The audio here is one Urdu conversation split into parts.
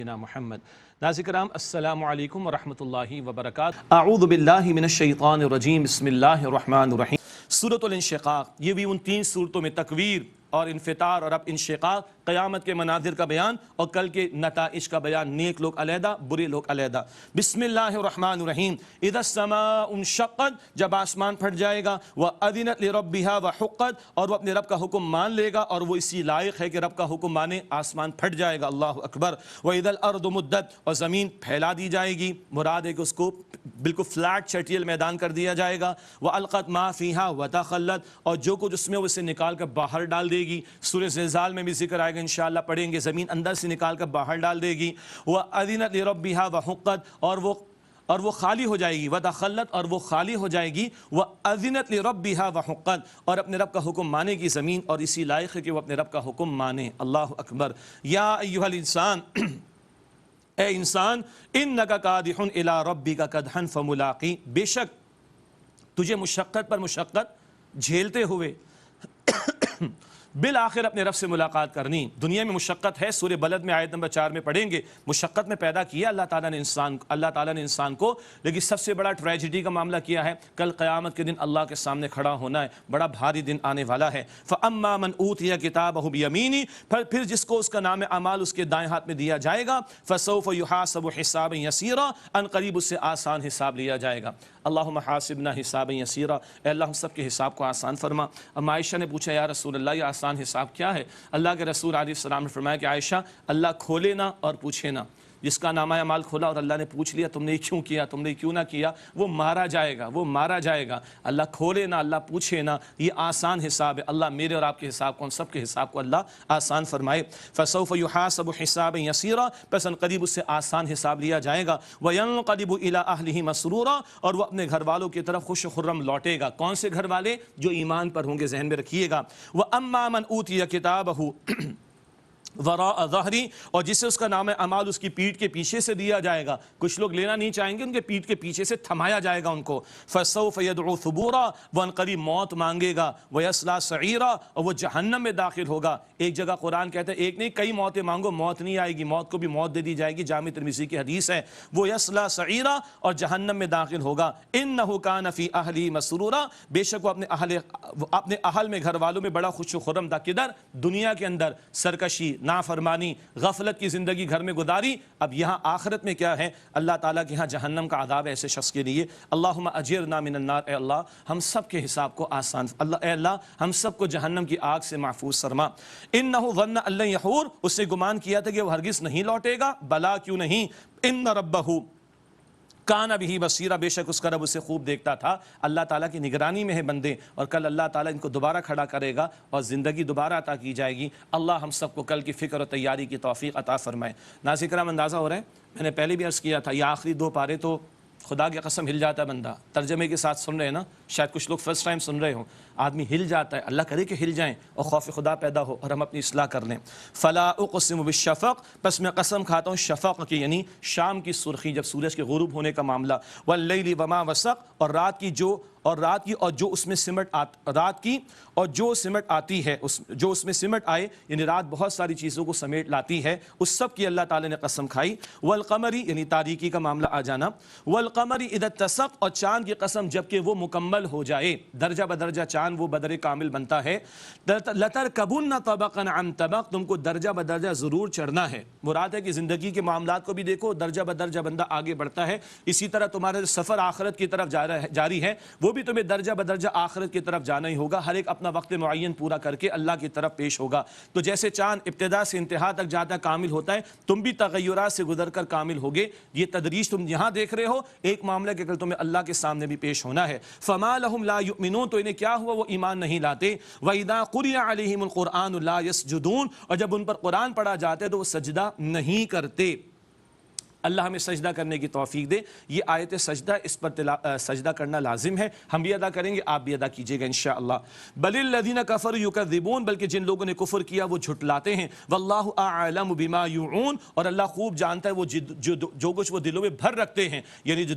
محمد ناظرین کرام السلام علیکم ورحمۃ اللہ وبرکاتہ۔ اعوذ باللہ من الشیطان الرجیم، بسم اللہ الرحمن الرحیم۔ سورۃ الانشقاق، یہ بھی ان تین صورتوں میں تکویر اور انفطار اور اب انشقاق، قیامت کے مناظر کا بیان اور کل کے نتائج کا بیان، نیک لوگ علیحدہ برے لوگ علیحدہ۔ بسم اللہ الرحمن الرحیم۔ اذا السماء انشقت، جب آسمان پھٹ جائے گا، وَأَذِنَتْ لِرَبِّهَا وَحُقَّتْ، اور وہ اپنے رب کا حکم مان لے گا اور وہ اسی لائق ہے کہ رب کا حکم مانے، آسمان پھٹ جائے گا، اللہ اکبر۔ وَإِذَا الْأَرْضُ مُدَّتْ، اور زمین پھیلا دی جائے گی، مراد ہے کہ اس کو بالکل فلیٹ چٹیل میدان کر دیا جائے گا۔ وَأَلْقَتْ مَا فِيهَا وَتَخَلَّتْ، اور جو کچھ اس میں اسے نکال کر باہر ڈال دے گی۔ سورہ زلزال میں بھی ذکر آئے گا، انشاءاللہ پڑھیں گے، زمین اندر سے نکال کر باہر ڈال دے گی۔ وَأَذِنَتْ لِرَبِّهَا وَحُقَّتْ، اور وہ خالی ہو جائے گی، وَتَخَلَّتْ، اور وہ خالی ہو جائے گی، وَأَذِنَتْ لِرَبِّهَا وَحُقَّتْ، اور اپنے رب کا حکم مانے گی زمین، اور اسی لائق ہے کہ وہ اپنے رب کا حکم مانے، اللہ اکبر۔ یا ایھا الانسان، اے انسان، انک کادح الی ربک کدحا فملاقی، بے شک تجھے مشقت پر مشقت جھیلتے ہوئے بالآخر اپنے رب سے ملاقات کرنی۔ دنیا میں مشقت ہے، سورہ بلد میں آیت نمبر 4 میں پڑھیں گے، مشقت میں پیدا کیا اللہ تعالیٰ نے انسان کو، لیکن سب سے بڑا ٹریجڈی کا معاملہ کیا ہے، کل قیامت کے دن اللہ کے سامنے کھڑا ہونا ہے، بڑا بھاری دن آنے والا ہے۔ فَأَمَّا مَنْ أُوتِيَ كِتَابَهُ بِيَمِينِهِ، پھر جس کو اس کا نام اعمال اس کے دائیں ہاتھ میں دیا جائے گا، فَسَوْفَ يُحَاسَبُ حِسَابًا يَسِيرًا، ان قریب اس سے آسان حساب لیا جائے گا۔ اللہم حاسبنا حسابا یسیرا، اے اللہ ہم سب کے حساب کو آسان فرما۔ ام عائشہ نے پوچھا یا رسول اللہ یہ آسان حساب کیا ہے؟ اللہ کے رسول علیہ السلام نے فرمایا کہ عائشہ، اللہ کھولے نہ اور پوچھے نہ، جس کا نامہ اعمال کھولا اور اللہ نے پوچھ لیا تم نے کیوں کیا، تم نے کیوں نہ کیا، وہ مارا جائے گا، وہ مارا جائے گا۔ اللہ کھولے نہ، اللہ پوچھے نہ، یہ آسان حساب ہے۔ اللہ میرے اور آپ کے حساب کو، ہم سب کے حساب کو اللہ آسان فرمائے۔ فسوف یحاسب حسابا یسیرا، پس ان قریب اس سے آسان حساب لیا جائے گا۔ وینقلب الی اہلہ مسرورا، اور وہ اپنے گھر والوں کی طرف خوش و خرم لوٹے گا۔ کون سے گھر والے؟ جو ایمان پر ہوں گے، ذہن میں رکھیے گا۔ واما من اوتی کتابہ وراء ظہری، اور جسے اس کا نام اعمال اس کی پیٹھ کے پیچھے سے دیا جائے گا۔ کچھ لوگ لینا نہیں چاہیں گے، ان کے پیٹھ کے پیچھے سے تھمایا جائے گا ان کو۔ فسوف يدعو ثبورا، وہ عنقریب موت مانگے گا۔ ویصلی سعیرا، اور وہ جہنم میں داخل ہوگا۔ ایک جگہ قرآن کہتا ہے ایک نہیں کئی موتیں مانگو، موت نہیں آئے گی، موت کو بھی موت دے دی جائے گی، جامع ترمذی کی حدیث ہے۔ وہ یصلی سعیرا، اور جہنم میں داخل ہوگا۔ انہ کان فی اہلہ مسرورا، بے شک وہ اپنے اہل میں، گھر والوں میں بڑا خوش و خرم تھا۔ کدھر؟ دنیا کے اندر سرکشی، نافرمانی، غفلت کی زندگی گھر میں گزاری۔ اب یہاں آخرت میں کیا ہے؟ اللہ تعالیٰ کے ہاں جہنم کا عذاب ہے ایسے شخص کے لیے۔ اللہم اجرنا من النار، اے اللہ ہم سب کے حساب کو آسان، اے اللہ ہم سب کو جہنم کی آگ سے محفوظ فرما۔ انہ ظن ان لن یحور، اس سے گمان کیا تھا کہ وہ ہرگز نہیں لوٹے گا، بلا کیوں نہیں، ان ربہ کان بہ بصیرا، بے شک اس کا رب اسے خوب دیکھتا تھا۔ اللہ تعالیٰ کی نگرانی میں ہے بندے، اور کل اللہ تعالیٰ ان کو دوبارہ کھڑا کرے گا اور زندگی دوبارہ عطا کی جائے گی۔ اللہ ہم سب کو کل کی فکر اور تیاری کی توفیق عطا فرمائے۔ ناظرین کرام اندازہ ہو رہا ہے، میں نے پہلے بھی عرض کیا تھا، یہ آخری دو پارے تو خدا کی قسم ہل جاتا ہے بندہ، ترجمے کے ساتھ سن رہے ہیں نا، شاید کچھ لوگ فرسٹ ٹائم سن رہے ہوں، آدمی ہل جاتا ہے، اللہ کرے کہ ہل جائیں اور خوف خدا پیدا ہو اور ہم اپنی اصلاح کر لیں۔ فلا اقسم بالشفق، پس میں قسم کھاتا ہوں شفق کی، یعنی شام کی سرخی، جب سورج کے غروب ہونے کا معاملہ، واللیل وما وسق، اور رات کی اور جو اس میں سمٹ آتی ہے، جو اس میں سمٹ آئے، یعنی رات بہت ساری چیزوں کو سمیٹ لاتی ہے، اس سب کی اللہ تعالی نے قسم کھائی۔ والقمری، یعنی تاریکی کا معاملہ آ جانا۔ والقمری اذا اتسق، اور چاند کی قسم جبکہ وہ مکمل ہو جائے، درجہ بدرجہ چاند وہ بدر کامل بنتا ہے۔ لترکبن طبقا عن طبق، تم کو درجہ بدرجہ ضرور چڑھنا ہے۔ مراد ہے کہ زندگی کے معاملات کو بھی دیکھو، درجہ بدرجہ بندہ آگے بڑھتا ہے، اسی طرح تمہارا سفر آخرت کی طرف جاری ہے، وہ بھی تمہیں درجہ بدرجہ آخرت کی طرف جانا ہی ہوگا۔ ہر ایک اپنا وقت معین پورا کر کے اللہ کی طرف پیش ہوگا۔ تو جیسے چاند ابتدا سے انتہا تک جاتا کامل ہوتا ہے، تم بھی تغیرات سے گزر کر کامل ہوگے۔ یہ تدریج تم یہاں دیکھ رہے ہو، ایک معاملہ کہ کل تمہیں اللہ کے سامنے بھی پیش ہونا ہے۔ فما لهم لا يؤمنون، تو انہیں کیا ہوا، وہ ایمان نہیں لاتے۔ وَإِذَا قُرِئَ عَلَيْهِمُ الْقُرْآنُ لَا يَسْجُدُونَ، اور جب ان پر قرآن پڑھا جاتا ہے تو وہ سجدہ نہیں کرتے۔ اللہ ہمیں سجدہ کرنے کی توفیق دے۔ یہ آیت سجدہ، اس پر سجدہ کرنا لازم ہے، ہم بھی ادا کریں گے، آپ بھی ادا کیجئے گا انشاءاللہ۔ بل الذین کفروا یکذبون، بلکہ جن لوگوں نے کفر کیا وہ جھٹلاتے ہیں۔ واللہ اعلم بما یوعون، اور اللہ خوب جانتا ہے وہ جو کچھ وہ دلوں میں بھر رکھتے ہیں، یعنی جو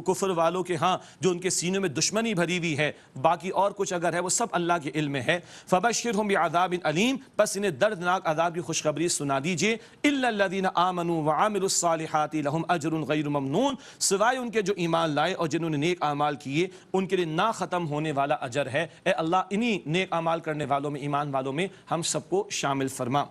کفر والوں کے ہاں جو ان کے سینوں میں دشمنی بھری ہوئی ہے، باقی اور کچھ اگر ہے وہ سب اللہ کے علم میں ہے۔ فبشرہم بعذاب علیم، پس انہیں دردناک عذاب کی خوشخبری سنا دیجئے۔ الا الذین آمنوا وعملوا الصالحات لهم اجر غیر ممنون، سوائے ان کے جو ایمان لائے اور جنہوں نے نیک اعمال کیے، ان کے لیے نہ ختم ہونے والا اجر ہے۔ اے اللہ انہی نیک اعمال کرنے والوں میں، ایمان والوں میں ہم سب کو شامل فرما۔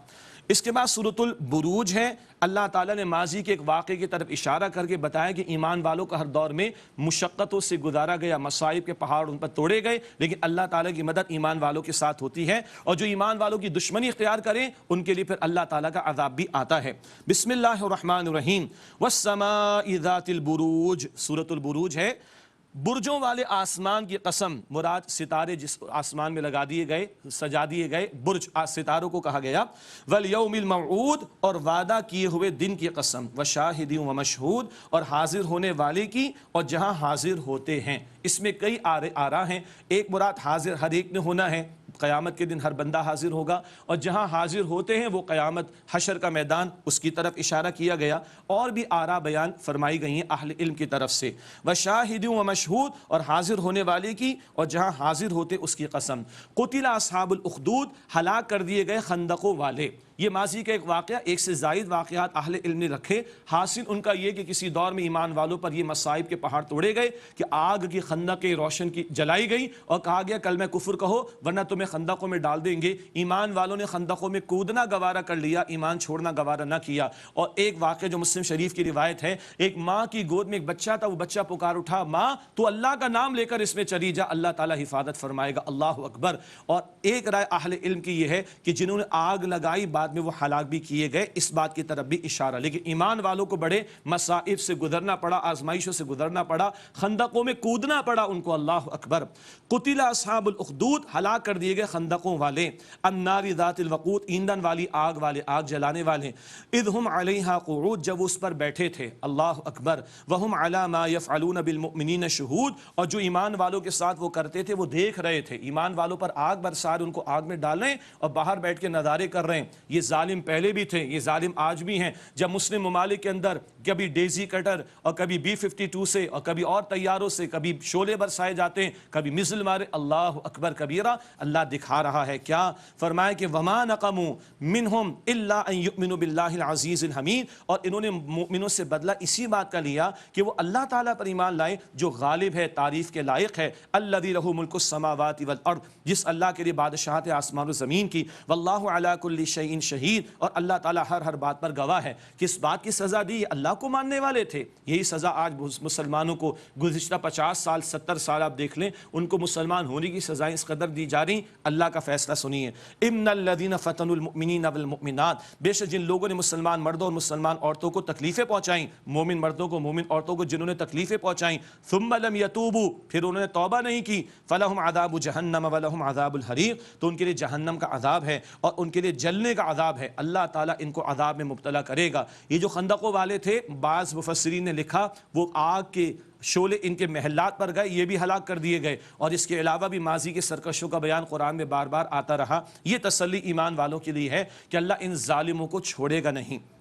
اس کے بعد سورۃ البروج ہے۔ اللہ تعالیٰ نے ماضی کے ایک واقعے کی طرف اشارہ کر کے بتایا کہ ایمان والوں کا ہر دور میں مشقتوں سے گزارا گیا، مصائب کے پہاڑ ان پر توڑے گئے، لیکن اللہ تعالیٰ کی مدد ایمان والوں کے ساتھ ہوتی ہے، اور جو ایمان والوں کی دشمنی اختیار کریں ان کے لیے پھر اللہ تعالیٰ کا عذاب بھی آتا ہے۔ بسم اللہ الرحمن الرحیم۔ والسماء ذات البروج، سورۃ البروج ہے۔ برجوں والے آسمان کی قسم، مراد ستارے جس آسمان میں لگا دیے گئے، سجا دیے گئے برج، ستاروں کو کہا گیا۔ والیوم الموعود، اور وعدہ کیے ہوئے دن کی قسم۔ وشاہد و مشہود، اور حاضر ہونے والے کی اور جہاں حاضر ہوتے ہیں۔ اس میں کئی آراء ہیں، ایک مراد حاضر ہر ایک نے ہونا ہے، قیامت کے دن ہر بندہ حاضر ہوگا، اور جہاں حاضر ہوتے ہیں وہ قیامت حشر کا میدان، اس کی طرف اشارہ کیا گیا، اور بھی آراء بیان فرمائی گئی ہیں اہل علم کی طرف سے۔ وشاہد و مشہود، اور حاضر ہونے والے کی اور جہاں حاضر ہوتے اس کی قسم۔ قتل اصحاب الاخدود، ہلاک کر دیے گئے خندقوں والے۔ یہ ماضی کا ایک واقعہ، ایک سے زائد واقعات اہل علم نے رکھے، حاصل ان کا یہ کہ کسی دور میں ایمان والوں پر یہ مصائب کے پہاڑ توڑے گئے کہ آگ کی خندقیں روشن کی جلائی گئی، اور کہا گیا کلمہ کفر کہو ورنہ تمہیں خندقوں میں ڈال دیں گے۔ ایمان والوں نے خندقوں میں کودنا گوارا کر لیا، ایمان چھوڑنا گوارا نہ کیا۔ اور ایک واقعہ جو مسلم شریف کی روایت ہے، ایک ماں کی گود میں ایک بچہ تھا، وہ بچہ پکار اٹھا، ماں تو اللہ کا نام لے کر اس میں چلی جا، اللہ تعالیٰ حفاظت فرمائے گا، اللہ اکبر۔ اور ایک رائے اہل علم کی یہ ہے کہ جنہوں نے آگ لگائی بعد میں وہ ہلاک بھی کیے گئے، اس بات کی طرف بھی اشارہ۔ لیکن ایمان والوں کو بڑے مصائب سے گزرنا پڑا، آزمائشوں سے گزرنا پڑا، خندقوں میں کودنا پڑا ان کو، اللہ اکبر۔ قتل اصحاب الاخدود، ہلاک کر دیے گئے خندقوں والے۔ النار ذات الوقود، ایندھن والی آگ والے، آگ جلانے والے۔ اذ ہم علیہا قعود، جب اس پر بیٹھے تھے، اللہ اکبر۔ وہم علی ما یفعلون بالمؤمنین شہود، اور جو ایمان والوں کے ساتھ وہ کرتے تھے وہ دیکھ رہے تھے۔ ایمان والوں پر آگ برسا رہے، ان کو آگ میں ڈال رہے ہیں اور باہر بیٹھ کے نظارے کر رہے ہیں۔ یہ ظالم پہلے بھی تھے، یہ ظالم آج بھی ہیں۔ جب مسلم ممالک کے اندر کبھی ڈیزی کٹر اور کبھی B-52 سے اور کبھی اور طیاروں سے کبھی شعلے برسائے جاتے ہیں، کبھی مثل مارے، اللہ اکبر کبیرہ، اللہ دکھا رہا ہے کیا؟ فرمایا کہ وما نقموا منہم الا ان یؤمنوا باللہ العزیز الحمید، اور انہوں نے مومنوں سے بدلہ اسی بات کا لیا کہ وہ اللہ تعالیٰ پر ایمان لائے جو غالب ہے، تعریف کے لائق ہے۔ الذی لہ ملک السماوات والارض، جس اللہ کے لیے بادشاہت آسمان و زمین کی۔ واللہ علی کل شیء شہید، اور اللہ تعالیٰ ہر بات پر گواہ ہے۔ کس بات کی سزا دی؟ اللہ کو ماننے والے تھے، یہی سزا آج مسلمانوں کو گزشتہ 50 سال 70 سال آپ دیکھ لیں، ان کو مسلمان ہونے کی سزائیں اس قدر دی جا رہی۔ اللہ کا فیصلہ سنیے۔ ان الذین فتنوا المؤمنین والمؤمنات، بے شک جن لوگوں نے مسلمان مردوں اور مسلمان عورتوں کو تکلیفیں پہنچائیں، مومن مردوں کو مومن عورتوں کو جنہوں نے تکلیفیں پہنچائیں، ثم لم یتوبوا، پھر انہوں نے توبہ نہیں کی، فلہم عذاب جہنم ولہم عذاب الحریق، تو ان کے لیے جہنم کا عذاب ہے اور ان کے لیے جلنے کا عذاب ہے۔ اللہ تعالیٰ ان کو عذاب میں مبتلا کرے گا۔ یہ جو خندقوں والے تھے، بعض مفسرین نے لکھا وہ آگ کے شعلے ان کے محلات پر گئے، یہ بھی ہلاک کر دیے گئے، اور اس کے علاوہ بھی ماضی کے سرکشوں کا بیان قرآن میں بار بار آتا رہا۔ یہ تسلی ایمان والوں کے لیے ہے کہ اللہ ان ظالموں کو چھوڑے گا نہیں۔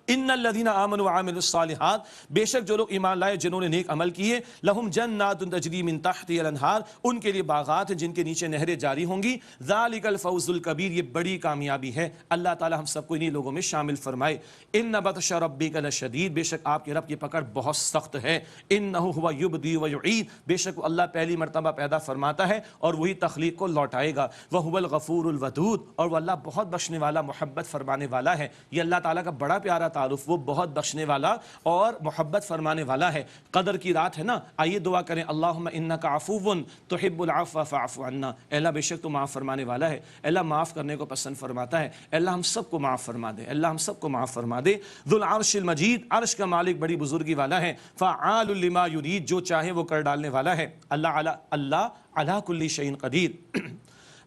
ان الذین آمنوا وعملوا الصالحات، بے شک جو لوگ ایمان لائے جنہوں نے نیک عمل کیے، لہم جنات تجری من تحتها الانہار، ان کے لیے باغات ہیں جن کے نیچے نہریں جاری ہوں گی۔ ذالک الفوز الکبیر، یہ بڑی کامیابی ہے۔ اللہ تعالی ہم سب کو انہی لوگوں میں شامل فرمائے۔ ان بطش ربک لشدید، بے شک آپ کے رب کی پکڑ بہت سخت ہے۔ انہ هو یبدی ویعید، بے شک اللہ پہلی مرتبہ پیدا فرماتا ہے اور وہی تخلیق کو لوٹائے گا۔ وہو الغفور الودود، اور وہ اللہ بہت بخشنے والا، محبت فرمانے والا ہے۔ یہ اللہ تعالیٰ کا بڑا پیارا تعارف، وہ بہت بخشنے والا اور محبت فرمانے والا ہے۔ قدر کی رات ہے نا، آئیے دعا کریں، اللہم انک عفو تحب العفو فاعف عنا، اے اللہ بے شک تو معاف فرمانے والا ہے، اے اللہ معاف کرنے کو پسند فرماتا ہے، اے اللہ ہم سب کو معاف فرما دے، اے اللہ ہم سب کو معاف فرما دے۔ ذو العرش المجید، عرش کا مالک بڑی بزرگی والا ہے۔ فعال لما یرید، جو چاہے وہ کر ڈالنے والا ہے۔ اللہ علی کل شیء قدیر۔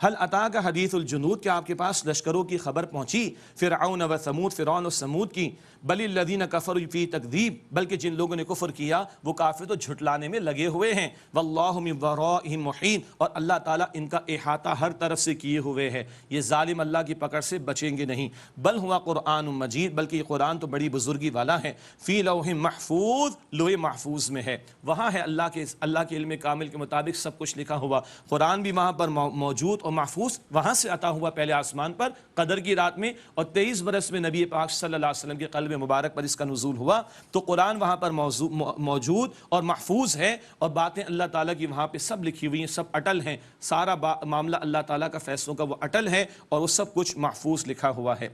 حل اتاک حدیث الجنود، کیا آپ کے پاس لشکروں کی خبر پہنچی، فرعون و ثمود، فرعون و سمود کی، بل الذین کفروا فی تکذیب، بلکہ جن لوگوں نے کفر کیا وہ کافر تو جھٹلانے میں لگے ہوئے ہیں، واللہ من ورائہم محیط، اور اللہ تعالیٰ ان کا احاطہ ہر طرف سے کیے ہوئے ہے، یہ ظالم اللہ کی پکڑ سے بچیں گے نہیں، بل ہوا قرآن مجید، بلکہ یہ قرآن تو بڑی بزرگی والا ہے، فی لوح محفوظ، لوح محفوظ میں ہے، وہاں ہے اللہ کے علم کامل کے مطابق سب کچھ لکھا ہوا، قرآن بھی وہاں پر موجود اور محفوظ، وہاں سے عطا ہوا پہلے آسمان پر قدر کی رات میں، اور 23 برس میں نبی پاک صلی اللہ علیہ وسلم کے قلب مبارک پر اس کا نزول ہوا، تو قرآن وہاں پر موجود اور محفوظ ہے، اور باتیں اللہ تعالیٰ کی وہاں پہ سب لکھی ہوئی ہیں، سب اٹل ہیں، سارا معاملہ اللہ تعالیٰ کا فیصلوں کا وہ اٹل ہے، اور وہ سب کچھ محفوظ لکھا ہوا ہے۔